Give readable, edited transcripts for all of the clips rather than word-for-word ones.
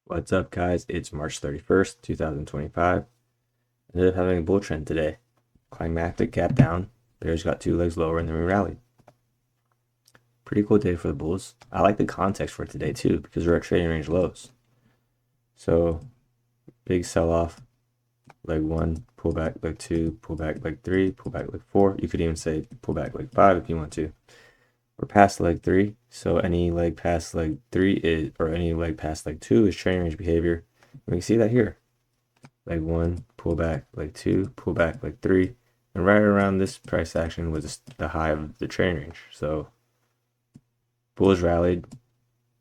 What's up, guys? It's March 31st, 2025. Ended up having a bull trend today. Climactic gap down. Bears got two legs lower and then we rallied. Pretty cool day for the bulls. I like the context for today too because we're at trading range lows. So, big sell off, leg one, pull back leg two, pull back leg three, pull back leg four. You could even say pull back leg five if you want to. We're past leg three, so any leg past leg three is, or any leg past leg two is trading range behavior. We can see that here. Leg one, pull back, leg two, pull back, leg three. And right around this price action was the high of the trading range. So bulls rallied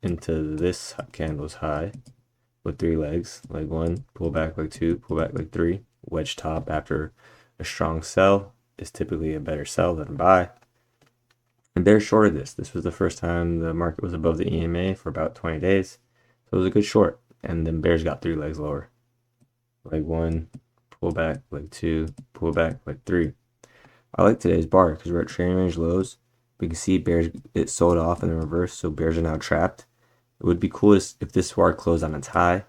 into this candle's high with three legs. Leg one, pull back, leg two, pull back, leg three. Wedge top after a strong sell is typically a better sell than a buy. And bears shorted this. This was the first time the market was above the EMA for about 20 days. So it was a good short. And then bears got three legs lower. Leg one, pull back, leg two, pull back, leg three. I like today's bar because we're at trading range lows. We can see bears, it sold off in the reverse, so bears are now trapped. It would be cool if this bar closed on its high.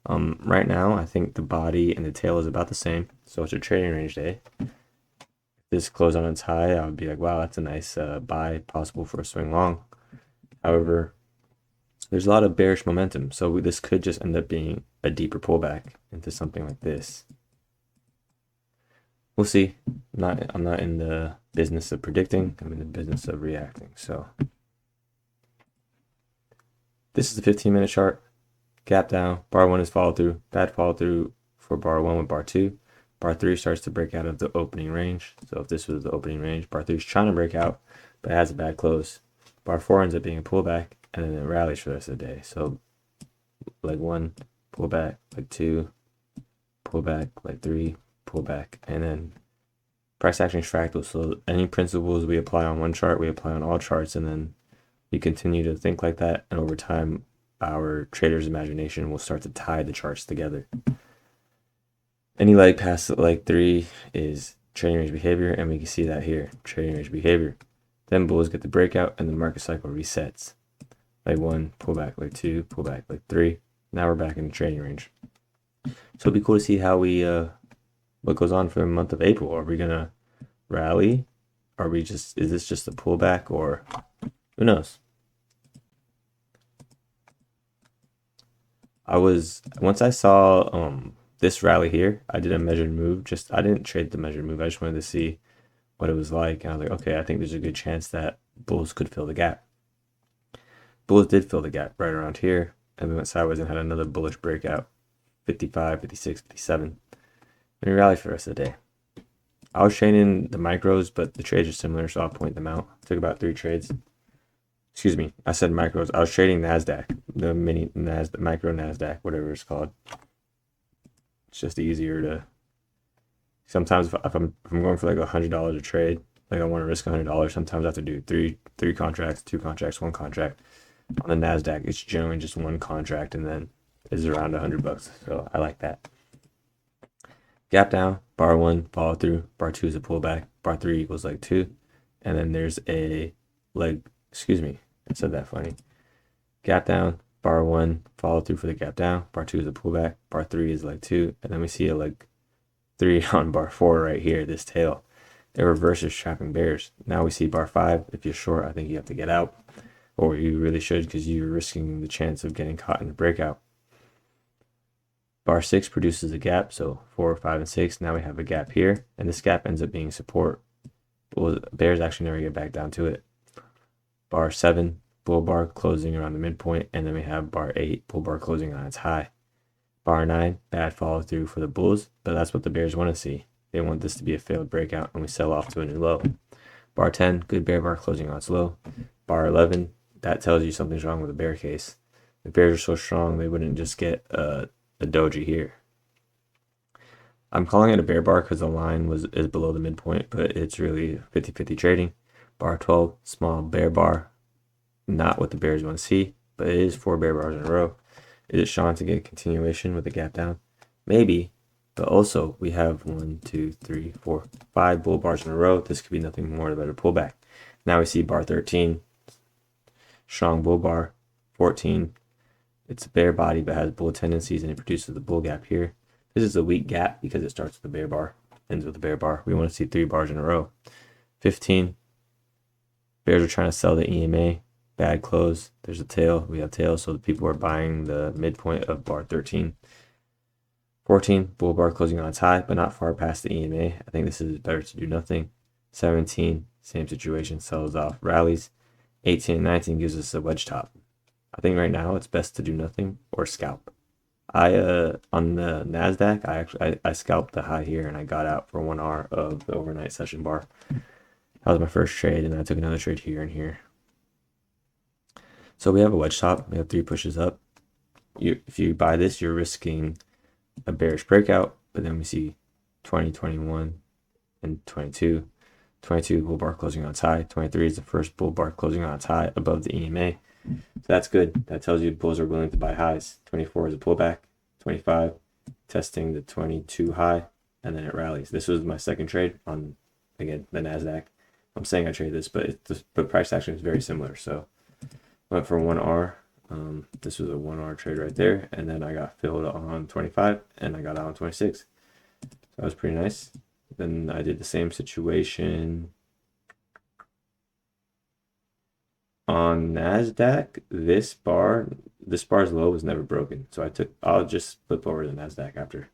Right now, I think the body and the tail is about the same, so it's a trading range day. If this closed on its high, I would be like, wow, that's a nice buy, possible for a swing long. However, there's a lot of bearish momentum, so this could just end up being a deeper pullback into something like this. We'll see. I'm not in the business of predicting. I'm in the business of reacting. So this is the 15-minute chart. Gap down. Bar one is follow through. Bad follow through for bar one with bar two. Bar three starts to break out of the opening range. So if this was the opening range, bar three is trying to break out, but it has a bad close. Bar four ends up being a pullback, and then it rallies for the rest of the day. So leg one, pull back, leg two, pull back, leg three, pull back, and then price action fractal. So any principles we apply on one chart, we apply on all charts, and then we continue to think like that. And over time, our trader's imagination will start to tie the charts together. Any leg past leg three is trading range behavior, and we can see that here, trading range behavior. Then bulls get the breakout, and the market cycle resets. Leg one, pull back, leg two, pull back, leg three. Now we're back in the trading range. So it'd be cool to see how we what goes on for the month of April. Are we gonna rally? Is this just a pullback, or who knows? Once I saw this rally here, I did a measured move. I didn't trade the measured move. I just wanted to see what it was like, and I was like, okay, I think there's a good chance that bulls could fill the gap. Bulls did fill the gap right around here, and we went sideways and had another bullish breakout, 55, 56, 57. And we rallied for the rest of the day. I was trading the micros, but the trades are similar, so I'll point them out. Took about 3 trades. Excuse me, I said micros. I was trading NASDAQ, the mini NASDAQ, micro NASDAQ, whatever it's called. It's just easier to. Sometimes if I'm going for like $100 a trade, like I want to risk $100, sometimes I have to do three contracts, 2 contracts, 1 contract. On the NASDAQ, it's generally just 1 contract, and then it's around $100. So I like that. Gap down, bar 1, follow through, bar 2 is a pullback, bar 3 equals leg 2, and then there's a leg, excuse me, I said that funny. Gap down, bar 1, follow through for the gap down, bar 2 is a pullback, bar 3 is leg 2, and then we see a leg 3 on bar 4 right here, this tail. It reverses trapping bears. Now we see bar 5. If you're short, I think you have to get out, or you really should because you're risking the chance of getting caught in the breakout. Bar 6 produces a gap, so 4, 5, and 6. Now we have a gap here, and this gap ends up being support. Bears actually never get back down to it. Bar 7, bull bar closing around the midpoint, and then we have bar 8, bull bar closing on its high. Bar 9, bad follow through for the bulls, but that's what the bears want to see. They want this to be a failed breakout, and we sell off to a new low. Bar 10, good bear bar closing on its low. Bar 11, that tells you something's wrong with the bear case. The bears are so strong, they wouldn't just get a doji here. I'm calling it a bear bar because the line is below the midpoint, but it's really 50-50 trading. Bar 12, small bear bar. Not what the bears want to see, but it is 4 bear bars in a row. Is it showing to get a continuation with a gap down? Maybe, but also we have 1, 2, 3, 4, 5 bull bars in a row. This could be nothing more than a pullback. Now we see bar 13, strong bull bar, 14, It's a bear body but has bull tendencies, and it produces the bull gap here. This is a weak gap because it starts with a bear bar, ends with a bear bar. We want to see 3 bars in a row. 15. Bears are trying to sell the EMA. Bad close. There's a tail. We have tails, so the people are buying the midpoint of bar 13. 14. Bull bar closing on its high, but not far past the EMA. I think this is better to do nothing. 17. Same situation. Sells off, rallies. 18 and 19 gives us a wedge top. I think right now it's best to do nothing or scalp. I on the Nasdaq, I scalped the high here and I got out for 1R of the overnight session bar. That was my first trade, and then I took another trade here and here. So we have a wedge top. We have 3 pushes up. If you buy this, you're risking a bearish breakout, but then we see 20, 21, and 22. 22 bull bar closing on its high. 23 is the first bull bar closing on its high above the EMA. So that's good. That tells you bulls are willing to buy highs. 24 is a pullback. 25 testing the 22 high, and then it rallies. This was my second trade on, again, the Nasdaq. I'm saying I traded this, but the price action is very similar. So went for 1R. This was a 1R trade right there, and then I got filled on 25 and I got out on 26. So that was pretty nice. Then I did the same situation on Nasdaq. This bar's low was never broken, so I'll just flip over to the Nasdaq after,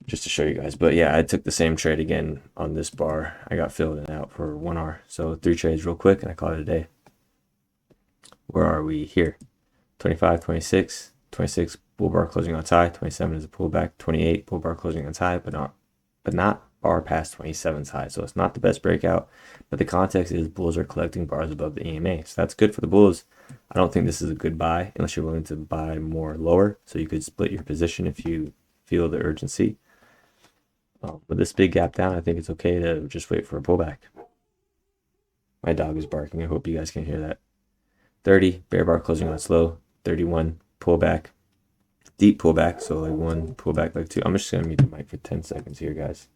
just to show you guys. But yeah, I took the same trade again on this bar. I got filled and out for 1R. So 3 trades real quick and I called it a day. Where are we here? 25, 26, 26 bull bar closing on its high. 27 is a pullback. 28 bull bar closing on its high, but not bar past 27's high. So it's not the best breakout, but the context is bulls are collecting bars above the EMA. So that's good for the bulls. I don't think this is a good buy unless you're willing to buy more lower. So you could split your position if you feel the urgency. With this big gap down, I think it's okay to just wait for a pullback. My dog is barking. I hope you guys can hear that. 30, bear bar closing on its low. 31, pullback. Deep pullback, so like 1, pullback like 2. I'm just going to mute the mic for 10 seconds here, guys.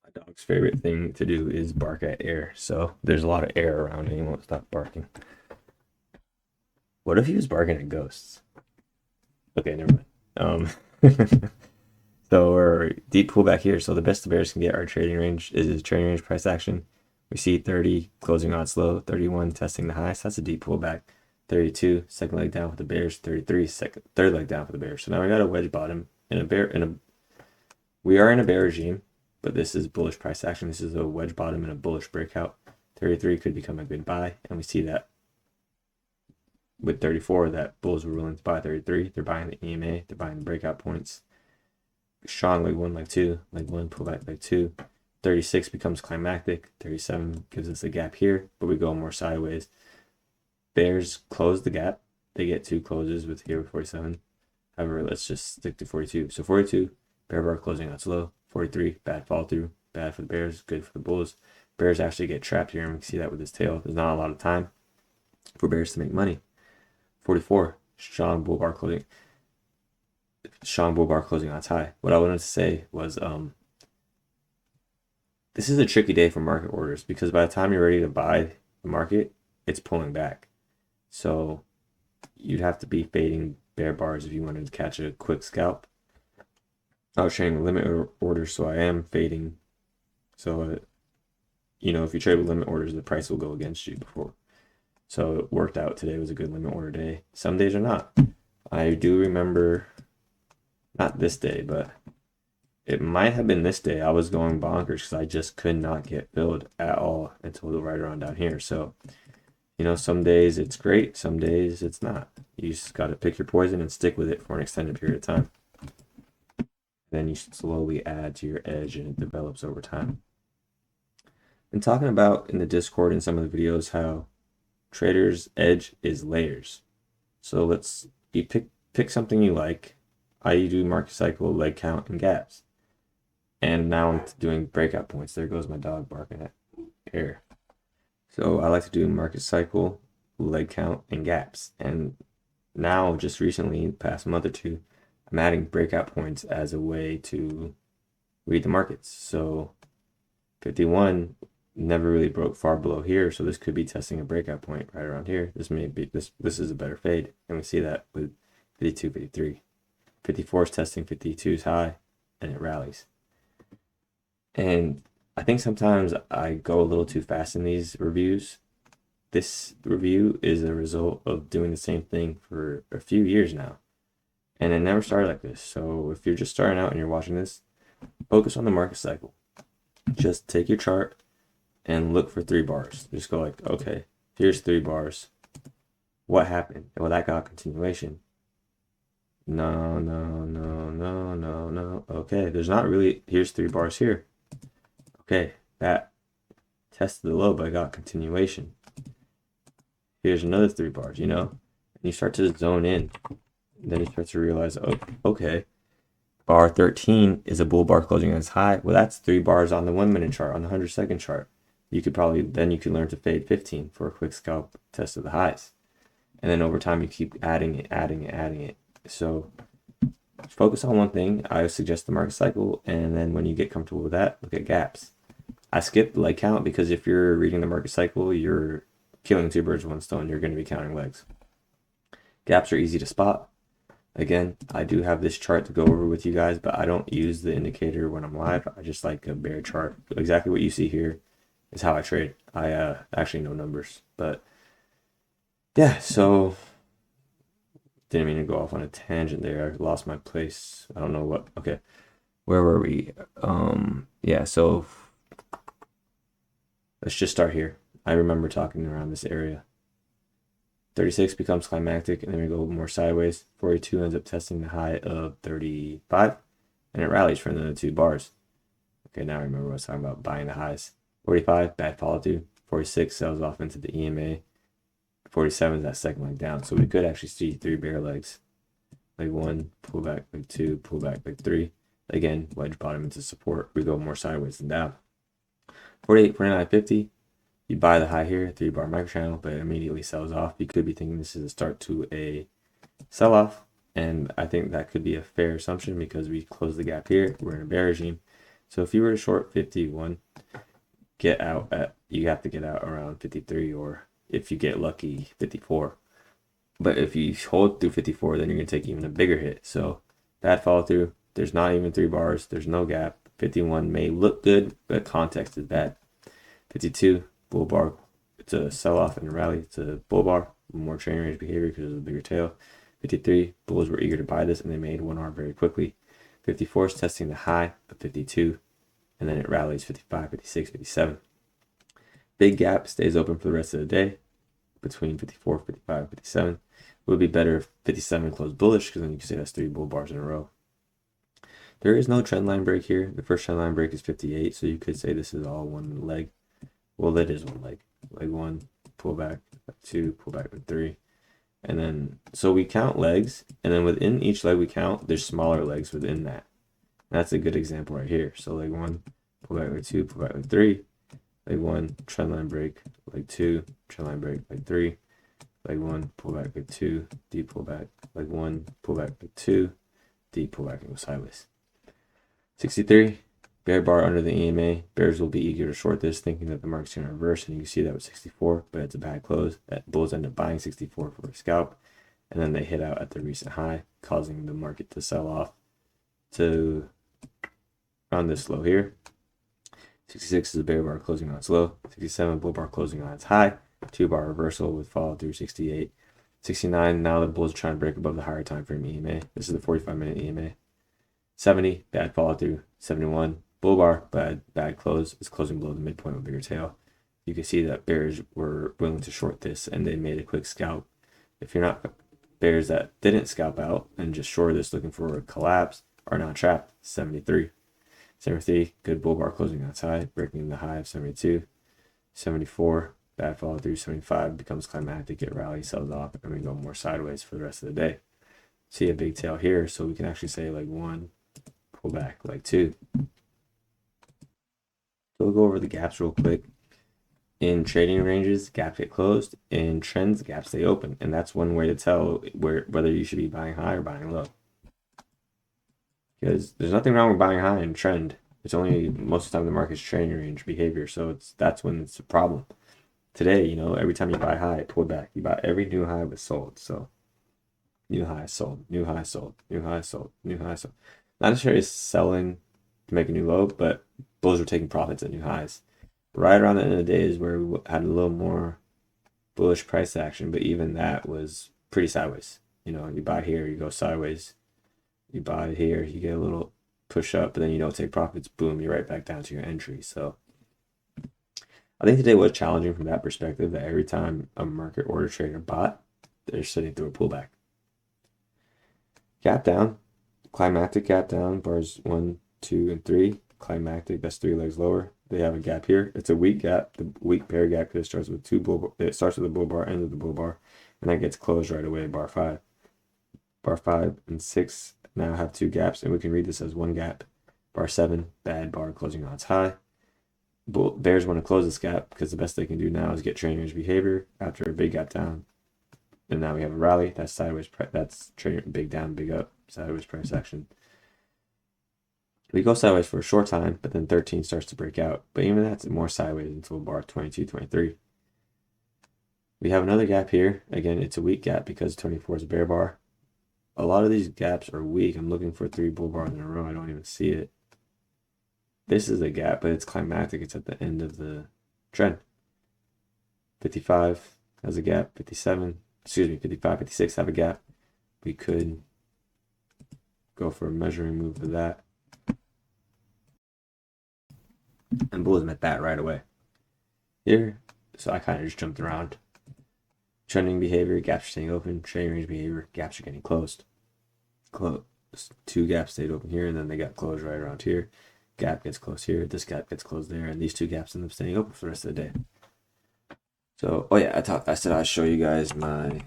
My dog's favorite thing to do is bark at air, so there's a lot of air around and he won't stop barking. What if he was barking at ghosts? Okay, never mind. So we're deep pullback here. So the best the bears can get our trading range is trading range price action. We see 30 closing on its low, 31 testing the high. So that's a deep pullback. 32 second leg down for the bears. 33 third leg down for the bears. So now we got a wedge bottom we are in a bear regime, but this is bullish price action. This is a wedge bottom and a bullish breakout. 33 could become a good buy, and we see that with 34 that bulls were willing to buy 33. They're buying the EMA. They're buying the breakout points. Strong leg 1, leg 2, leg 1, pullback leg 2. 36 becomes climactic. 37 gives us a gap here, but we go more sideways. Bears close the gap. They get 2 closes with here with 47. However, let's just stick to 42. So 42, bear bar closing on its low. 43, bad fall through. Bad for the bears, good for the bulls. Bears actually get trapped here, and we can see that with this tail. There's not a lot of time for bears to make money. 44, strong bull bar closing. Bull bar closing on its high. What I wanted to say was this is a tricky day for market orders, because by the time you're ready to buy the market, it's pulling back. So you'd have to be fading bear bars if you wanted to catch a quick scalp. I was trading limit orders, so I am fading. So if you trade with limit orders, the price will go against you before. So it worked out. Today was a good limit order day. Some days are not. I do remember, not this day, but it might have been this day. I was going bonkers because I just could not get filled at all until right around down here. So, some days it's great, some days it's not. You just got to pick your poison and stick with it for an extended period of time. Then you slowly add to your edge and it develops over time. Been talking about in the Discord and some of the videos how traders' edge is layers. So you pick something you like. I do market cycle, leg count, and gaps. And now I'm doing breakout points. There goes my dog barking at air. So I like to do market cycle, leg count, and gaps. And now, just recently, the past month or two, I'm adding breakout points as a way to read the markets. So 51, never really broke far below here, so this could be testing a breakout point right around here. This may be this is a better fade, and we see that with 52, 53. 54 is testing 52's high, and it rallies. And I think sometimes I go a little too fast in these reviews. This review is a result of doing the same thing for a few years now, and it never started like this. So if you're just starting out and you're watching this, focus on the market cycle. Just take your chart and look for 3 bars. Just go like, okay, here's 3 bars. What happened? Well, that got continuation. No. Okay, there's not really, here's 3 bars here. Okay, that tested the low, but I got continuation. Here's another 3 bars, you know? And you start to zone in. And then you start to realize, oh, okay, bar 13 is a bull bar closing on its high. Well, that's 3 bars on the 1-minute chart, on the 100-second chart. You could probably, then you can learn to fade 15 for a quick scalp test of the highs. And then over time, you keep adding it. So focus on one thing. I suggest the market cycle. And then when you get comfortable with that, look at gaps. I skipped leg count because if you're reading the market cycle, you're killing 2 birds with 1 stone. You're going to be counting legs. Gaps are easy to spot. Again, I do have this chart to go over with you guys, but I don't use the indicator when I'm live. I just like a bear chart. Exactly what you see here is how I trade. I actually know numbers, but yeah, so didn't mean to go off on a tangent there. I lost my place. I don't know what. Okay, where were we? Yeah, so let's just start here. I remember talking around this area. 36 becomes climactic, and then we go more sideways. 42 ends up testing the high of 35, and it rallies for another 2 bars. Okay, now I remember what I was talking about, buying the highs. 45, bad follow through. 46 sells off into the EMA. 47 is that second leg down. So we could actually see 3 bear legs. Leg 1, pull back, leg 2, pull back, leg 3. Again, wedge bottom into support. We go more sideways than down. 48, 49, 50. You buy the high here, 3 bar micro channel, but it immediately sells off. You could be thinking this is a start to a sell off. And I think that could be a fair assumption because we close the gap here. We're in a bear regime. So if you were to short 51, you have to get out around 53, or if you get lucky, 54. But if you hold through 54, then you're going to take even a bigger hit. So bad follow through. There's not even 3 bars. There's no gap. 51 may look good, but context is bad. 52, bull bar. It's a sell off and a rally. It's a bull bar. More trailing range behavior because of the bigger tail. 53, bulls were eager to buy this and they made 1R very quickly. 54 is testing the high of 52, and then it rallies 55, 56, 57. Big gap stays open for the rest of the day between 54, 55, 57. It would be better if 57 closed bullish because then you can say that's 3 bull bars in a row. There is no trend line break here. The first trend line break is 58, so you could say this is all one leg. Well, it is one leg. Leg 1, pull back, leg 2, pull back, leg 3. And then, so we count legs, and then within each leg we count, there's smaller legs within that. And that's a good example right here. So leg 1, pull back, leg 2, pull back, leg 3. Leg 1, trend line break, leg 2, trend line break, leg 3. Leg 1, pull back, leg 2, deep pull back, leg 1, pull back, leg 2, deep pull back, and go sideways. 63, bear bar under the EMA. Bears will be eager to short this, thinking that the market's going to reverse, and you can see that with 64, but it's a bad close. That bulls end up buying 64 for a scalp, and then they hit out at the recent high, causing the market to sell off to around this low here. 66 is a bear bar closing on its low. 67, bull bar closing on its high. 2 bar reversal with follow through. 68. 69, now the bulls are trying to break above the higher time frame EMA. This is the 45-minute EMA. 70, bad follow through. 71, bull bar, bad close. It's closing below the midpoint with bigger tail. You can see that bears were willing to short this and they made a quick scalp. If you're not bears that didn't scalp out and just short this looking for a collapse are not trapped. 73. 73, good bull bar closing on its high, breaking the high of 72. 74, bad follow through. 75 becomes climactic, it rallies, sells off, and we go more sideways for the rest of the day. See a big tail here, so we can actually say leg 1, pull back, leg 2. So we'll go over the gaps real quick. In trading ranges, gaps get closed. In trends, gaps stay open, and that's one way to tell whether you should be buying high or buying low. Because there's nothing wrong with buying high in trend. It's only most of the time the market's trading range behavior, so that's when it's a problem. Today, every time you buy high, it pulled back. You buy every new high was sold. So new high sold, new high sold, new high sold, new high sold. Not necessarily selling to make a new low, but bulls were taking profits at new highs. Right around the end of the day is where we had a little more bullish price action, but even that was pretty sideways. You buy here, you go sideways. You buy here, you get a little push up, but then you don't take profits. Boom, you're right back down to your entry. So I think today was challenging from that perspective, that every time a market order trader bought, they're sitting through a pullback. Gap down, climactic gap down, bars 1, 2, and 3. Climactic, that's 3 legs lower. They have a gap here. It's a weak gap, the weak bear gap, because it starts with it starts with a bull bar, ends with the bull bar, and that gets closed right away. Bar 5. Bar 5 and 6 now have 2 gaps, and we can read this as 1 gap. Bar 7, bad bar, closing on its high. Bears want to close this gap because the best they can do now is get trading range behavior after a big gap down. And now we have a rally. That's sideways. That's trading big down, big up, sideways price action. We go sideways for a short time, but then 13 starts to break out. But even that's more sideways until bar 22, 23. We have another gap here. Again, it's a weak gap because 24 is a bear bar. A lot of these gaps are weak. I'm looking for 3 bull bars in a row. I don't even see it. This is a gap, but it's climactic. It's at the end of the trend. 55 has a gap. 55, 56 have a gap. We could go for a measuring move for that. And bulls met that right away. Here, so I kind of just jumped around. Trending behavior, gaps are staying open. Trading range behavior, gaps are getting closed. 2 gaps stayed open here, and then they got closed right around here. Gap gets closed here, this gap gets closed there, and these 2 gaps end up staying open for the rest of the day. So, oh yeah, I said I'd show you guys my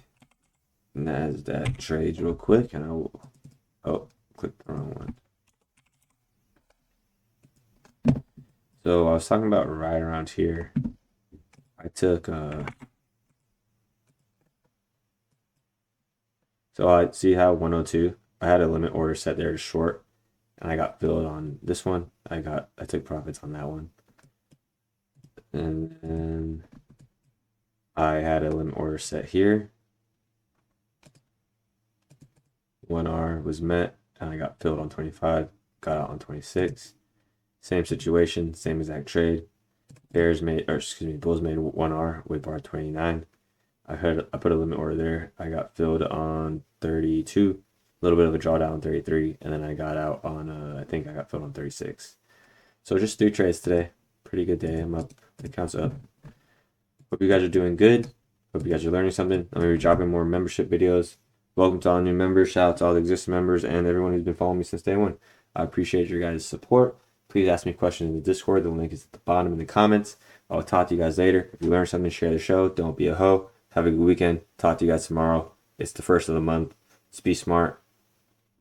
NASDAQ trades real quick, and I will, click the wrong one. So I was talking about right around here. I took, so I see how 102, I had a limit order set there to short, and I got filled on this one. I took profits on that one. And then I had a limit order set here. 1R was met, and I got filled on 25, got out on 26. Same situation, same exact trade. Bulls made 1R with bar 29. I put a limit order there. I got filled on 32, a little bit of a drawdown on 33, and then I got out on I think I got filled on 36. So just 3 trades today. Pretty good day. I'm up. The account's up. Hope you guys are doing good. Hope you guys are learning something. I'm gonna be dropping more membership videos. Welcome to all new members. Shout out to all the existing members and everyone who's been following me since day one. I appreciate your guys' support. Please ask me questions in the Discord. The link is at the bottom in the comments. I'll talk to you guys later. If you learned something, share the show. Don't be a hoe. Have a good weekend. Talk to you guys tomorrow. It's the first of the month. Just be smart.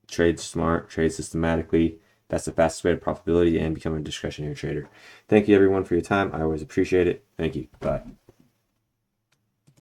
Trade smart. Trade systematically. That's the fastest way to profitability and become a discretionary trader. Thank you, everyone, for your time. I always appreciate it. Thank you. Bye.